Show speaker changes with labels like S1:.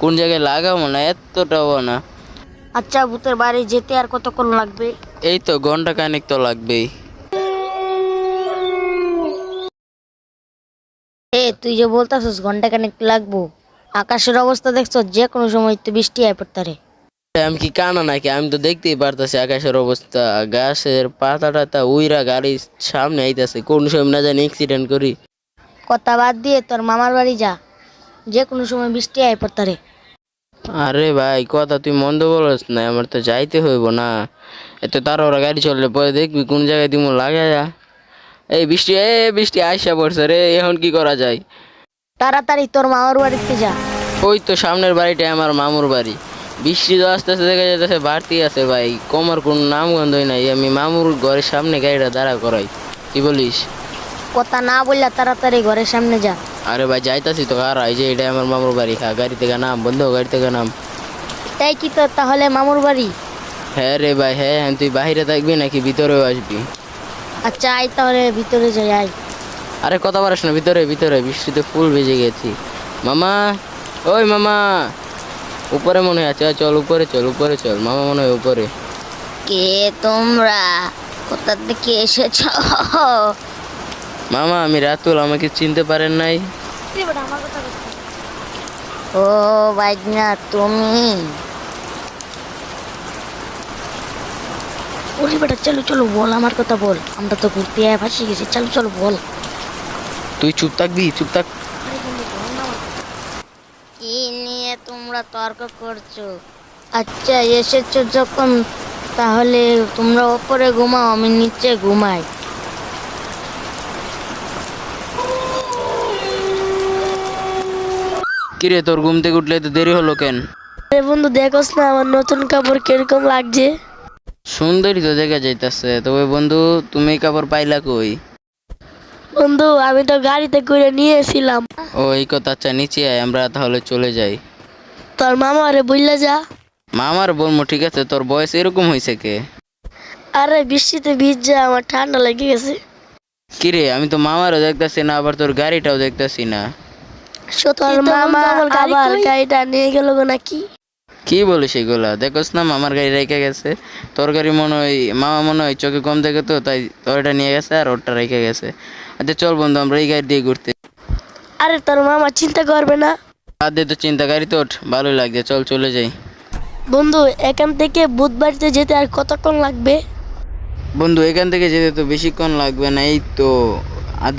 S1: কোন জায়গায় লাগাবো না, এতটাও না।
S2: আচ্ছা, ভূতের বাড়ি যেতে আর কতক্ষণ লাগবে?
S1: এই তো ঘন্টা খানিক তো লাগবেই।
S2: তুই যে বলতাছিস ঘন্টা খানেক লাগবো, আকাশের অবস্থা দেখছো, যে কোনো সময় তো বৃষ্টি আয় পড়তারে।
S1: আমি কি কানা নাকি? আমি তো দেখতেই পারতাছি আকাশের অবস্থা, গাছের পাতা টাতা উইরা গাড়ির সামনে আইতাছে, কোন সময় না জানি অ্যাক্সিডেন্ট করি।
S2: কথা বাদ দিয়ে তোর মামার বাড়ি যা, যে কোনো সময় বৃষ্টি আয় পড়তারে।
S1: আরে ভাই, কথা তুই মন্দ বলস না, আমার তো যাইতে হইব না। এত তার ওরা গাড়ি চললে পরে দেখবি কোন জায়গায় দিমু লাগায়া। এই বৃষ্টি, বৃষ্টি আইসা পড়ছে রে, এখন কি করা যায়?
S2: তাড়াতাড়ি তোর মামার বাড়িতে যা।
S1: ওই তো সামনের বাড়িটাই আমার মামুর বাড়ি। বৃষ্টি তো আস্তে আস্তে দেখা যাচ্ছে বাড়তি আছে ভাই, কমার কোন নাম গন্ধই নাই। আমি মামুর ঘরের সামনে গাড়িটা দাঁড়া করাই, কি বলিস?
S2: কথা না বললা তাড়াতাড়ি ঘরের সামনে যা।
S1: আরে ভাই যাইতাছি তো, আর এই যে এটা আমার মামুর বাড়ি। হ্যাঁ, গাড়ি থেকে নাম, বন্ধু গাড়ি থেকে নাম।
S2: তাই কি তোর তাহলে মামুর বাড়ি?
S1: হ্যাঁ রে ভাই, হ্যাঁ। তুই বাহিরে থাকবি নাকি ভিতরেও আসবি?
S2: আচ্ছা আয় তাহলে ভিতরে যাই, আয়।
S1: আরে কথা পারিস না, ভিতরে ভিতরে, বৃষ্টিতে ফুল ভিজে গেছি। মামা, ওই মামা, উপরে মনে হয় আছে, চল উপরে চল, উপরে চল। মামা মনে হয় উপরে।
S2: কে তোমরা, কোথা থেকে এসেছ?
S1: মামা আমি রাতুল, আমাকে চিনতে পারেন নাই?
S2: ও বাইজনা তুমি? ওরে বেটা, চলো চলো বল, আমার কথা বল, আমরা তো ঘুরতে ফাঁসি গেছি, চলো চলো বল।
S1: তুই চুপ থাকবি, চুপ থাক।
S2: কি নিয়ে তোমরা তর্ক করছো? আচ্ছা এসেছো যখন, তাহলে তোমরা ওপরে ঘুমাও, আমি নিচে ঘুমাই।
S1: কিরে, তোর ঘুম থেকে উঠলে তো দেরি হলো কেন?
S2: আরে বন্ধু, দেখোস না আমার নতুন কাপড় কিরকম লাগছে?
S1: সুন্দরী তো দেখা যাইতাছে, তবে বন্ধু তুমি এই কাপড় পাইলা কই?
S2: বন্ধু আমি তো গাড়িতে করে নিয়েছিলাম।
S1: ও এই কথা, আচ্ছা নিচে আয়, আমরা তাহলে চলে যাই।
S2: তোর মামা আরে বললে যা।
S1: মামার বলবো, ঠিক আছে। তোর বয়স এরকম হয়েছে কে?
S2: আরে বৃষ্টিতে ভিজে আমার ঠান্ডা লেগে গেছে।
S1: কিরে, আমি তো মামারও দেখতেছি না, আবার তোর গাড়িটাও দেখতেছি না।
S2: তোর মামা আবার গাড়িটা নিয়ে গেল নাকি?
S1: কি বলিস এগুলা? দেখোস না মামার গাড়ি রেখে গেছে। তোর গাড়ি মনে হয়, মামা মনে হয় চোখে কম দেখে তো, তাই ওটা নিয়ে গেছে আর ওটা রেখে গেছে। আচ্ছা চল বন্ধু, আমরা এই গাড়ি দিয়ে ঘুরতে।
S2: আরে তোর মামা চিন্তা করবে না।
S1: বাদ দে তো চিন্তা, গাড়ি তো ওঠ, ভালোই লাগছে, চল চলে যাই।
S2: বন্ধু এখান থেকে বুধবাড়িতে যেতে আর কতক্ষণ লাগবে?
S1: বন্ধু এখান থেকে যেতে তো বেশিক্ষণ লাগবে না, এই তো